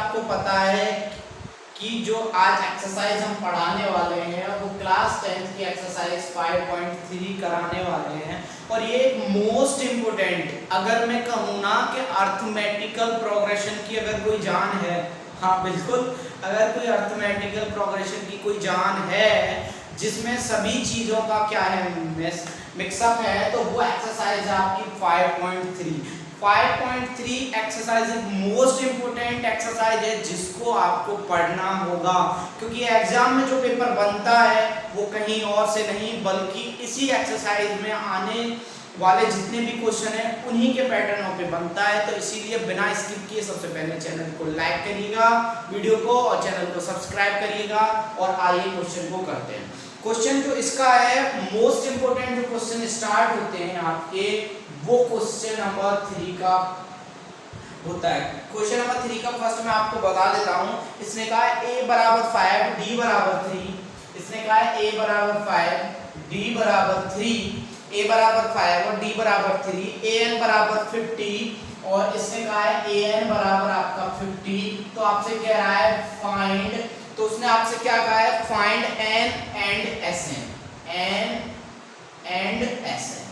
आपको पता है कि जो आज एक्सरसाइज हम पढ़ाने वाले हैं वो क्लास 10th की एक्सरसाइज 5.3 कराने वाले हैं। और ये एक मोस्ट इम्पोर्टेंट, अगर मैं कहूँ ना कि अर्थमेटिकल प्रोग्रेशन की अगर कोई जान है, हाँ बिल्कुल, अगर कोई अर्थमेटिकल प्रोग्रेशन की कोई जान है जिसमें सभी चीज़ों का क्या है मिक्सअप है, तो वो एक्सरसाइज है आपकी 5.3। 5.3 एक्सरसाइज एक मोस्ट इम्पोर्टेंट एक्सरसाइज है जिसको आपको पढ़ना होगा, क्योंकि एग्जाम में जो पेपर बनता है वो कहीं और से नहीं बल्कि इसी एक्सरसाइज में आने वाले जितने भी क्वेश्चन हैं उन्हीं के पैटर्नों पे बनता है। तो इसीलिए बिना स्किप किए सबसे पहले चैनल को लाइक करिएगा वीडियो को और चैनल को सब्सक्राइब करिएगा। और आइए क्वेश्चन को करते हैं। क्वेश्चन जो इसका है मोस्ट इम्पोर्टेंट जो क्वेश्चन स्टार्ट होते हैं आपके, वो क्वेश्चन नंबर 3 का होता है। क्वेश्चन नंबर 3 का फर्स्ट मैं आपको बता देता हूं। इसने कहा है a बराबर 5 d बराबर 3। इसने कहा है a बराबर 5 d बराबर 3, a बराबर 5 और d बराबर 3, an बराबर 50 और इसने कहा है an बराबर आपका 50। तो आपसे कह रहा है फाइंड, तो उसने आपसे क्या कहा है find n and sn, n and sn,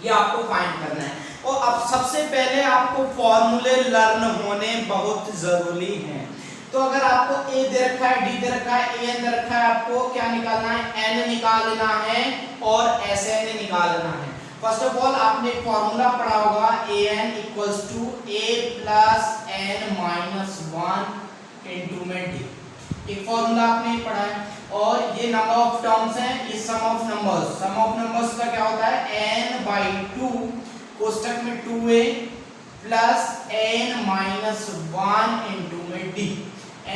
ये आपको फाइंड करना है। और अब सबसे पहले आपको फॉर्मूले लर्न होने बहुत जरूरी हैं। तो अगर आपको a दे रखा है, d दे रखा है, an दे रखा है, आपको क्या निकालना है n निकालना है और sn निकालना है। फर्स्ट ऑफ ऑल आपने एक फॉर्मूला पढ़ा होगा an equals to a plus n minus 1 into में d, एक फॉर्मूला आपने पढ़ा है। और ये नंबर ऑफ टर्म्स हैं, ये sum of numbers, sum of numbers का क्या होता है n बाई 2 कोष्टक में 2a plus n minus 1 into में d,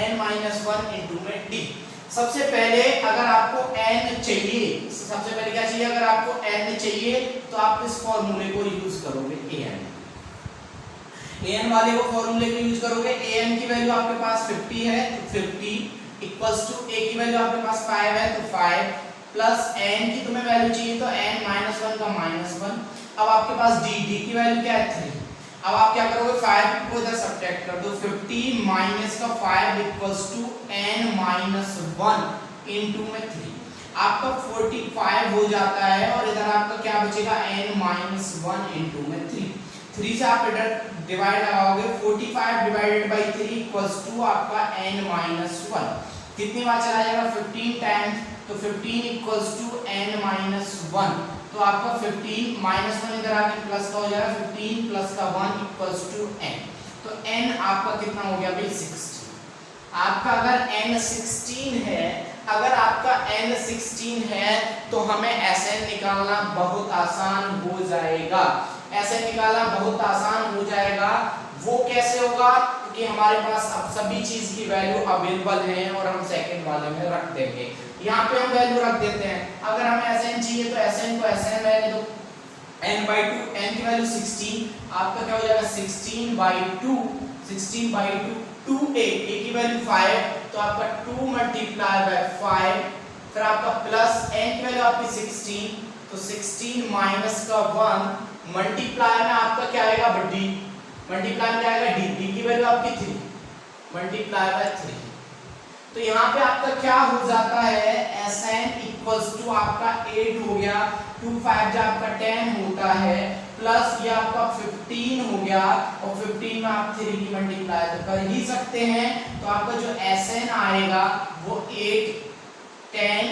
n माइनस 1 इंटू में d। सबसे पहले अगर आपको n चाहिए, सबसे पहले क्या चाहिए, अगर आपको n चाहिए तो आप इस फॉर्मूले को यूज करोगे an वाले को फॉर्मूले को यूज करोगे। an की वैल्यू आपके पास 50 है तो 50 इक्वल्स टू a की वैल्यू आपके पास 5 है तो 5 प्लस n की तुम्हें वैल्यू चाहिए तो n माइनस 1 का माइनस 1। अब आपके पास d की वैल्यू क्या है 3। अब आप क्या करोगे 5 को इधर सब्ट्रैक्ट कर दो, 50 माइनस का 5 equals to n minus 1 into में 3, आपका 45 हो जाता है। और इधर आपका क्या बचेगा n माइनस 1 इंटू में 3 से आप इधर डिवाइड लगाओगे, 45 डिवाइडेड बाई 3 इक्वल्स टू आपका n माइनस 1, कितनी बार चला जाएगा 15 टाइम्स, तो 15 इक्वल्स टू n माइनस 1। तो आपका 15 माइनस 1 इधर आके प्लस का हो जाएगा, 15 प्लस का 1 इक्वल्स टू n। तो n आपका कितना हो गया भाई 16। आपका अगर n 16 है, अगर आपका n 16 है तो हमें sn निकालना बहुत आसान हो जाएगा। ऐसे निकालना बहुत आसान हो जाएगा। वो कैसे होगा, क्योंकि हमारे पास अब सभी चीज की वैल्यू अवेलेबल है और हम सेकंड वाले में रख देंगे। यहाँ पे हम वैल्यू रख देते हैं। अगर हमें sn चाहिए तो sn को sn वैल्यू दो n by 2, n की वैल्यू 16, आपका क्या हो जाएगा 16 by 2, 16 by 2 2a, a की वैल्यू 5 तो आपका 2 मल्टीप्लाई बाय 5, फिर आपका प्लस n की वैल्यू आपकी 16 तो 16 माइनस का 1 मल्टीप्लाई में आपका क्या आएगा d, मल्टीप्लाई में क्या आएगा d की वैल्यू आपकी 3 मल्टीप्लाई बाय 3। तो यहाँ पे आपका क्या हो जाता है sn इक्वल्स टू आपका 8 हो गया, 2 5 जो आपका 10 होता है, प्लस ये आपका 15 हो गया और 15 में आप 3 की मल्टीप्लाई तो कर ही सकते हैं। तो आपका जो sn आएगा वो 8 10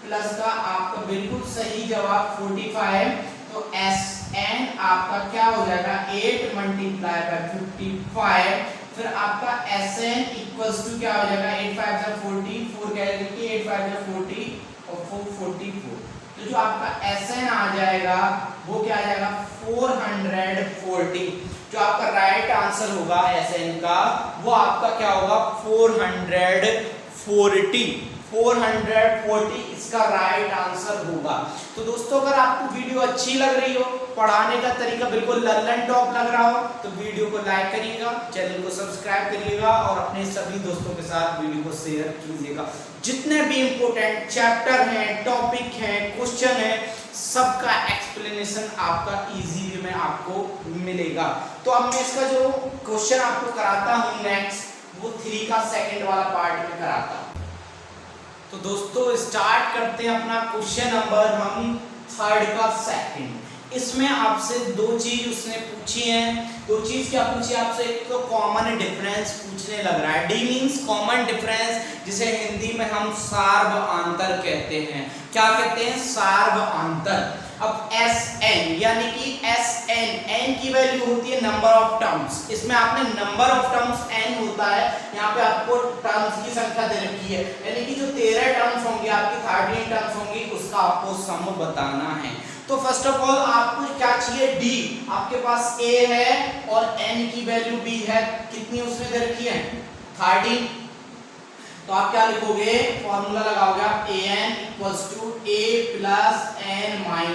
प्लस का आपका बिल्कुल सही जवाब 45। तो sn आपका क्या हो जाएगा 8 मल्टीप्लाई बाय 55, फिर आपका sn इक्वल्स टू क्या हो जाएगा 8 5 जा 40, 4 क्या है 8 5 जा 40 और 4 44। तो जो आपका sn आ जाएगा वो क्या आ जाएगा 440। जो आपका राइट आंसर होगा sn का वो आपका क्या होगा 440। 440 इसका राइट आंसर होगा। तो दोस्तों अगर आपको वीडियो अच्छी लग रही हो, पढ़ाने का तरीका बिल्कुल लल्लन टॉप लग रहा हो, तो वीडियो को लाइक करिएगा, चैनल को सब्सक्राइब करिएगा और अपने सभी दोस्तों के साथ वीडियो को शेयर कीजिएगा। जितने भी इंपॉर्टेंट चैप्टर हैं, टॉपिक हैं, क्वेश्चन है, सबका एक्सप्लेनेशन आपका इजी वे में आपको मिलेगा। तो अब मैं इसका जो क्वेश्चन आपको कराता हूँ नेक्स्ट, वो 3 का सेकंड वाला पार्ट में कराता हूँ। तो दोस्तों स्टार्ट करते हैं अपना क्वेश्चन नंबर हम 3 का सेकंड। इसमें आपसे 2 चीज उसने पूछी है। 2 चीज क्या पूछी आपसे? एक तो कॉमन डिफरेंस पूछने लग रहा है। डी मींस कॉमन डिफरेंस, जिसे हिंदी में हम सार्वआंतर कहते हैं। क्या कहते हैं? सार्वआंतर। अब Sn यानी कि n की वैल्यू होती है नंबर ऑफ टर्म्स। इसमें आपने नंबर ऑफ टर्म्स n होता है, यहाँ पे आपको टर्म्स की संख्या दे रखी है, यानी कि जो 13 टर्म्स होंगी आपकी 13 टर्म्स होंगी, उसका आपको सम बताना है। तो फर्स्ट ऑफ ऑल आपको क्या चाहिए? d। आपके पास a है और n की वैल्यू b है। कितनी उसने दे रखी है? 13। तो आप क्या लिखोगे? फॉर्मूला लगाओगे आप an = a + n - 1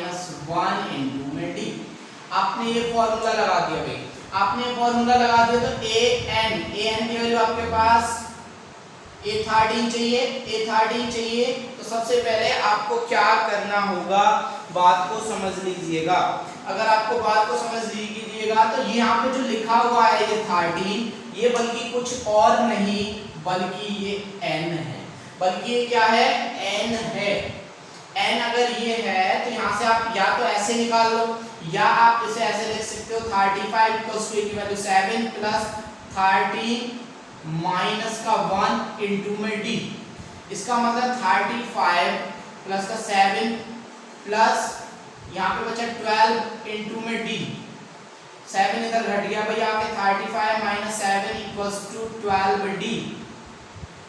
* में d। आपने ये फॉर्मूला लगा दिया भाई, आपने फॉर्मूला लगा दिया। तो an की वैल्यू आपके पास a13 चाहिए। तो सबसे पहले आपको क्या करना होगा, बात को समझ लीजिएगा। अगर आपको बात को समझ लीजिएगा तो यहाँ पे जो लिखा हुआ है ये 13, ये बल्कि कुछ और नहीं बल्कि ये n है। बल्कि ये क्या है? n है। n अगर ये है तो यहाँ से आप या तो ऐसे निकाल लो, या आप इसे ऐसे लिख सकते हो 35 = a की वैल्यू 7 + 13 माइनस का 1 इंटू में d। इसका मतलब 35 प्लस का 7 प्लस यहाँ पे बचा 12 इंटू में d। 7 इधर घट गया भाई, आके 35 - 7 = 12d।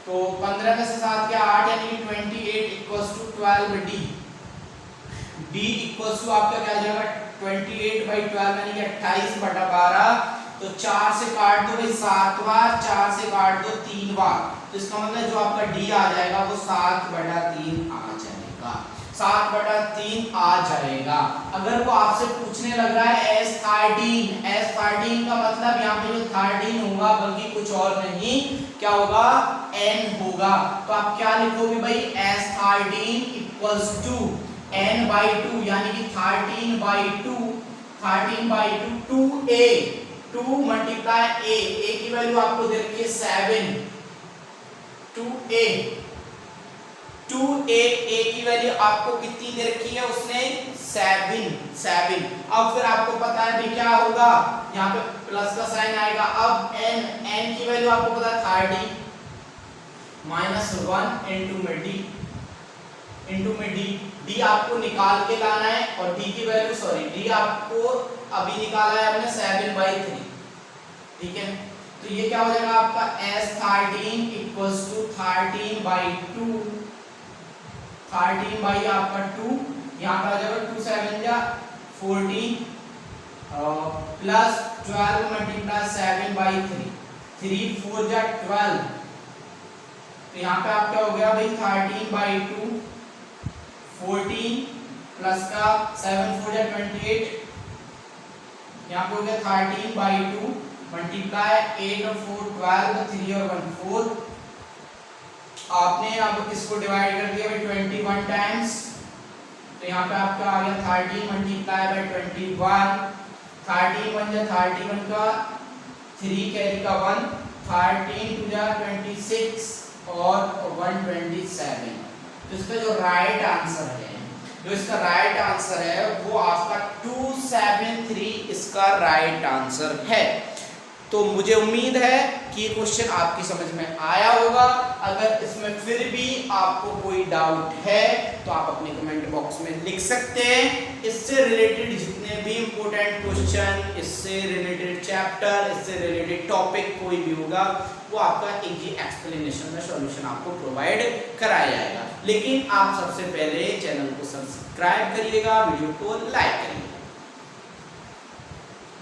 तो 15 में से 7 गया 8, यानी कि 28 = 12d। d = आपका क्या आ जाएगा? 28/12 यानी कि 28/12। तो 4 से काट दो भाई 7 बार, 4 से काट दो 3 बार। तो इसका मतलब जो आपका d आ जाएगा वो 7/3 आ जाएगा। 7/3 आ जाएगा। अगर वो आपसे पूछने लग रहा है S13 का मतलब यहाँ पे जो 13 होगा बल्कि कुछ और नहीं, क्या होगा? n होगा। तो आप क्या लिखोगे भाई? S13 = n/2 यानी कि 13/2 2a 2 × a की वैल्यू आपको दे रखी है 7। 2a की वैल्यू आपको कितनी दे रखी है उसने? 7। अब फिर आपको पता है भी क्या होगा, यहाँ पे प्लस का साइन आएगा। अब n की वैल्यू आपको पता है 30 - 1 इंटू में d आपको निकाल के लाना है। और d की वैल्यू d आपको अभी निकाला है हमने 7/3, ठीक है। तो ये क्या हो जाएगा आपका? S13 = 13/2 आपका 2, यहाँ पर आ जाएगा 2 7 जा 14 प्लस 12 × 7/3 3 4 जा 12। तो यहाँ पे आपका हो गया भाई 13/2 14 प्लस का 7 4 जा 28, यहाँ पे हो गया 13/2 मल्टीप्लाई 8 और 4 12, 3 और 1 4। आपने अब इसको डिवाइड कर दिया भाई 21 टाइम्स। तो यहाँ पे आपका आ गया 13 × 21। 13 1 जा 31 का 3 कैरी का 1, 13 2 जा 26 और 127। तो इसका जो राइट आंसर है वो आपका 273 इसका राइट आंसर है। तो मुझे उम्मीद है कि ये क्वेश्चन आपकी समझ में आया होगा। अगर इसमें फिर भी आपको कोई डाउट है तो आप अपने कमेंट बॉक्स में लिख सकते हैं। इससे रिलेटेड जितने भी इंपॉर्टेंट क्वेश्चन, इससे रिलेटेड चैप्टर, इससे रिलेटेड टॉपिक कोई भी होगा वो आपका एक ही एक्सप्लेनेशन में सॉल्यूशन आपको प्रोवाइड कराया जाएगा। लेकिन आप सबसे पहले चैनल को सब्सक्राइब करिएगा, वीडियो को लाइक करिएगा।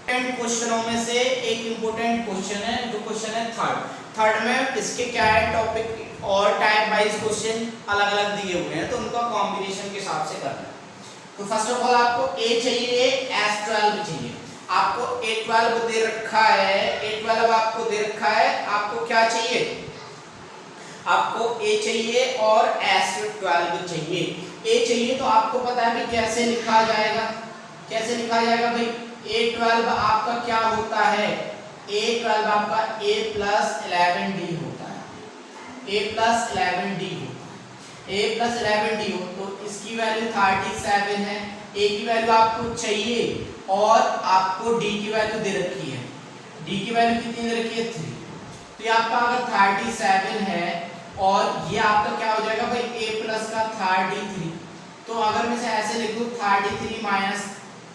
क्वेश्चनों में से एक इंपॉर्टेंट क्वेश्चन है, जो क्वेश्चन है थर्ड में इसके क्या है टॉपिक और टाइप वाइज क्वेश्चन अलग अलग दिए हुए हैं, तो उनका कॉम्बिनेशन के हिसाब से करना है। तो फर्स्ट ऑफ ऑल आपको A चाहिए, S12 चाहिए। आपको A12 दे रखा है, A12 आपको दे रखा है, आपको क्या चाहिए, आपको A चाहिए और S12 चाहिए। A चाहिए तो आपको पता है भाई कैसे लिखा जाएगा, कैसे लिखा जाएगा भाई, A12 आपका क्या होता है, A12 आपका A प्लस 11D होता है, A प्लस 11D होता है, A प्लस 11D हो तो इसकी वैल्यू 37 है। A की वैल्यू आपको चाहिए और आपको D की वैल्यू दे रखी है, D की वैल्यू कितनी दे रखी है 3। तो ये आपका अगर 37 है और ये आपका क्या हो जाएगा भाई A प्लस का 33। तो अगर मैं इसे ऐसे लिख दूं 33 माइनस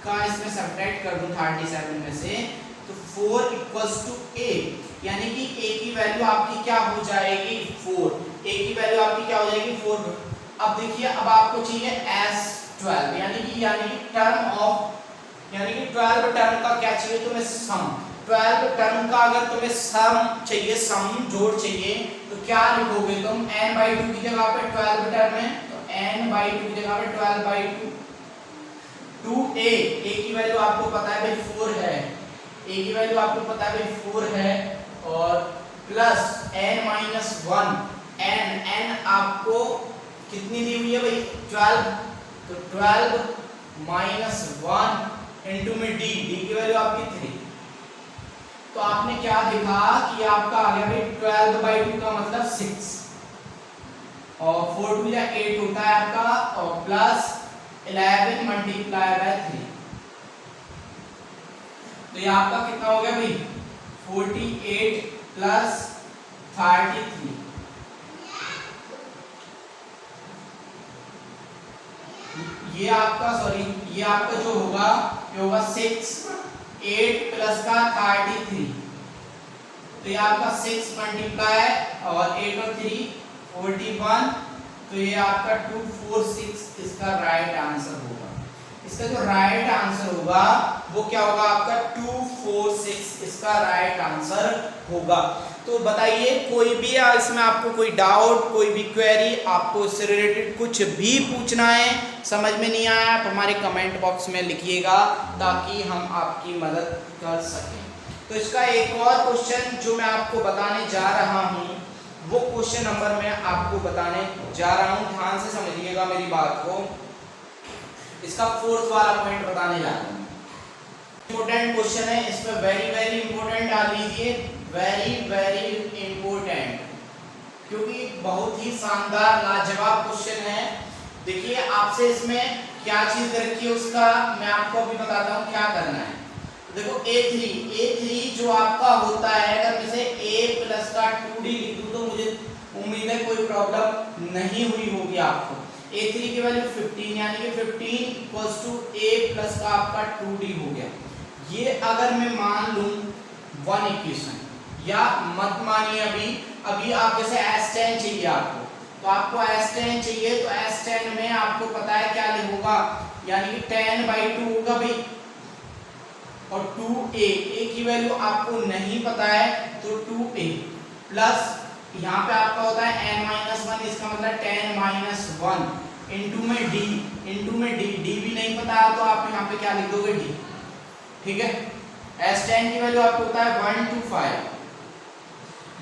का इसमें सब्ट्रैक्ट कर दूं 37 में से, तो 4 इक्वल्स टू A, यानी कि A की वैल्यू आपकी क्या हो जाएगी 4। A की वैल्यू आपकी क्या हो जाएगी 4। अब देखिए अब आपको चाहिए S12, यानी कि टर्म ऑफ, यानी कि 12 टर्म का क्या चाहिए तुम्हें सम। 12 टर्म का अगर तुम्हें सम चाहिए, सम जोड़ चाहिए, तो क्या लिखोगे तुम, n/2 की जगह पे 12 टर्म है तो n/2 की जगह पे 12/2 2a। a की वैल्यू आपको पता है भाई 4 है, a की वैल्यू आपको पता है भाई 4 है, और प्लस n-1, n आपको कितनी दी हुई है भाई 12, तो 12 माइनस 1 इंटू में d की वैल्यू आपकी 3। तो आपने क्या देखा कि आपका आ गया भाई 12/2 का मतलब 6, और 4 2 या 8 होता है आपका, और प्लस 11 मल्टीप्लाई बाय 3। तो ये आपका कितना हो गया भाई 48 प्लस 33। ये आपका सॉरी ये आपका जो होगा ये होगा 6 8 प्लस का 33। तो ये आपका 6 मल्टीप्लाई और 8 और 3 41। तो ये आपका 246 इसका राइट आंसर होगा। इसका जो राइट आंसर होगा वो क्या होगा आपका 246 इसका राइट आंसर होगा। तो बताइए कोई भी इसमें आपको कोई डाउट, कोई भी क्वेरी, आपको इससे रिलेटेड कुछ भी पूछना है, समझ में नहीं आया, आप हमारे कमेंट बॉक्स में लिखिएगा ताकि हम आपकी मदद कर सकें। तो इसका एक और क्वेश्चन जो मैं आपको बताने जा रहा हूँ, वो क्वेश्चन नंबर मैं आपको बताने जा रहा हूँ, ध्यान से समझिएगा मेरी बात को। इसका 4th वाला पॉइंट बताने जा रहा हूँ। इंपॉर्टेंट क्वेश्चन है, इसमें वेरी इंपॉर्टेंट डाल लीजिए, वेरी इंपॉर्टेंट, क्योंकि बहुत ही शानदार लाजवाब क्वेश्चन है। देखिए आपसे इसमें क्या चीज रखी है उसका मैं आपको अभी बताता हूँ क्या करना है। देखो A3 जो आपका होता है, अगर मैं इसे A प्लस का 2D लिख दूं तो मुझे उम्मीद है कोई प्रॉब्लम नहीं हुई होगी आपको। A3 की वैल्यू 15, यानी कि 15 इक्वल्स टू A प्लस का आपका 2D हो गया। ये अगर मैं मान लूं 1 इक्वेशन, या मत मानिए अभी आप जैसे S10 चाहिए आपको, तो आपको S10 चाहिए तो S10 में आपको पता है क्या लिखूंगा, यानी कि 10/2 होगा भाई, और 2a की वैल्यू आपको नहीं पता है तो 2a प्लस यहाँ पे आपका होता है n-1, इसका मतलब 10-1 इंटू में d भी नहीं पता है तो आप यहाँ पे क्या लिख दोगे d। ठीक है, S10 की वैल्यू आपको होता है 1 to 5,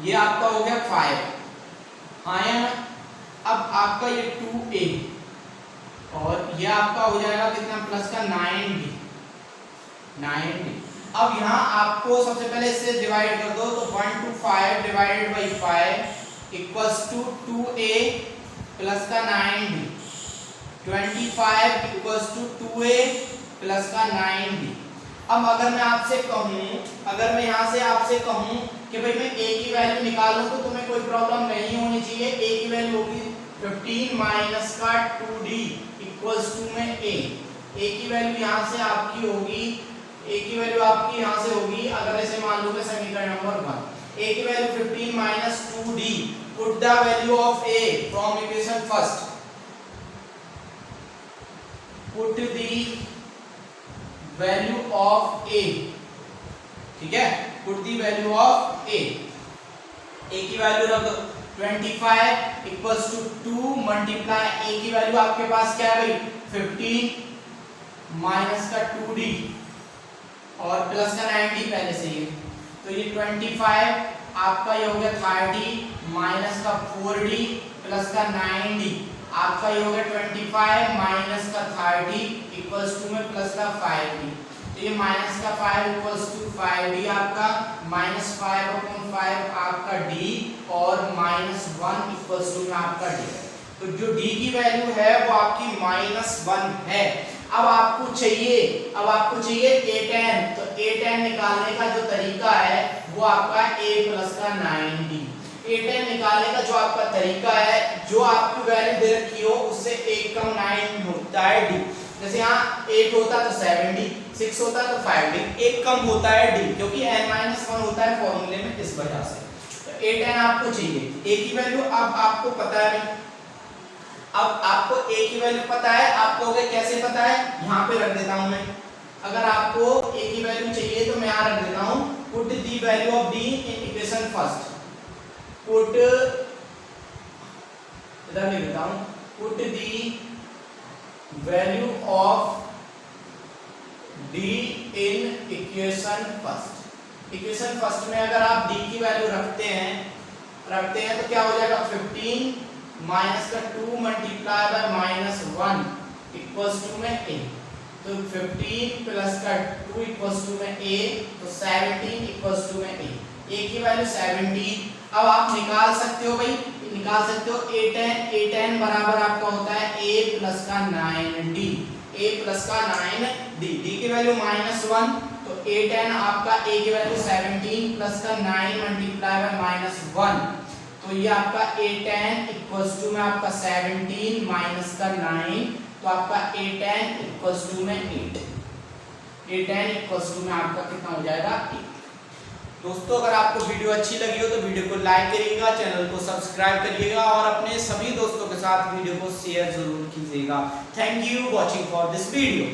ये आपका हो गया 5, हाँ या ना। अब आपका ये 2a और ये आपका हो जाएगा कितना प्लस का 9d। अब यहाँ आपको सबसे पहले इससे डिवाइड कर दो, तो 1 to 5 divided by 5 equals to 2a plus का 9d, 25 equals to 2a plus का 9d। अब अगर मैं आपसे कहूँ, अगर मैं यहाँ से आपसे कहूँ कि भाई मैं a की वैल्यू निकालूं तो तुम्हें कोई प्रॉब्लम नहीं होनी चाहिए। a की वैल्यू होगी 15 माइनस का 2d इक्वल्स टू में a की वैल्यू यहाँ से आपकी होगी, a की वैल्यू आपकी यहाँ से होगी, अगर ऐसे मान लो समीकरण नंबर 1, a की value 15 minus 2d, put the value of a from equation first, put the value of a, ठीक है, put the value of a। a की वैल्यू रख दो 25 इक्वल्स टू 2 मल्टीप्लाई a की वैल्यू आपके पास क्या है भाई 15 माइनस का 2d और प्लस का 90 पहले से ही, तो ये 25 आपका ये हो गया 30 माइनस का 4d प्लस का 9d, आपका ये हो गया 25 माइनस का 30 इक्वल्स टू में प्लस का 5d, तो ये माइनस का 5 इक्वल्स टू 5d आपका माइनस 5/5 आपका d और माइनस 1 इक्वल्स टू में आपका d। तो जो d की वैल्यू है वो आपकी -1 है। अब आपको चाहिए a10, तो a10 निकालने का जो तरीका है वो आपका a प्लस का 9d। a10 निकालने का जो आपका तरीका है, जो आपकी वैल्यू दे रखी हो उससे 1 कम 9 होता है d। जैसे यहाँ 8 होता तो 7d, 6 होता तो 5d, 1 कम होता है d, क्योंकि n-1 होता है फॉर्मूले में, इस वजह से। तो a10 आपको चाहिए, a की वैल्यू अब आपको पता है, अब आपको a की वैल्यू पता है, आप कहोगे कैसे पता है, यहाँ पे रख देता हूं मैं। अगर आपको a की वैल्यू चाहिए तो मैं यहाँ रख देता हूं, put the value of d in equation first, put इधर लिख देता हूं, put the value of d in equation first. Equation first में अगर आप d की वैल्यू रखते हैं तो क्या हो जाएगा 15 माइनस का 2 मल्टीप्लाई बाय -1 इक्वल्स टू में a, तो 15 प्लस का 2 इक्वल्स टू में a, तो 17 इक्वल्स टू में a की वैल्यू 17। अब आप निकाल सकते हो भाई, a10 बराबर आपका होता है a प्लस का 9d, a प्लस का 9d, d की वैल्यू -1, तो a10 आपका a की वैल्यू 17 प्लस का 9 मल्टीप्लाई बाय -1, तो ये आपका a10 इक्वल्स टू में आपका 17 माइनस का 9, तो आपका a10 इक्वल्स टू में 8, a10 इक्वल्स टू में आपका कितना हो जाएगा 8। दोस्तों अगर आपको वीडियो अच्छी लगी हो तो वीडियो को लाइक करिएगा, चैनल को सब्सक्राइब करिएगा और अपने सभी दोस्तों के साथ वीडियो को शेयर जरूर कीजिएगा। Thank you watching for this video.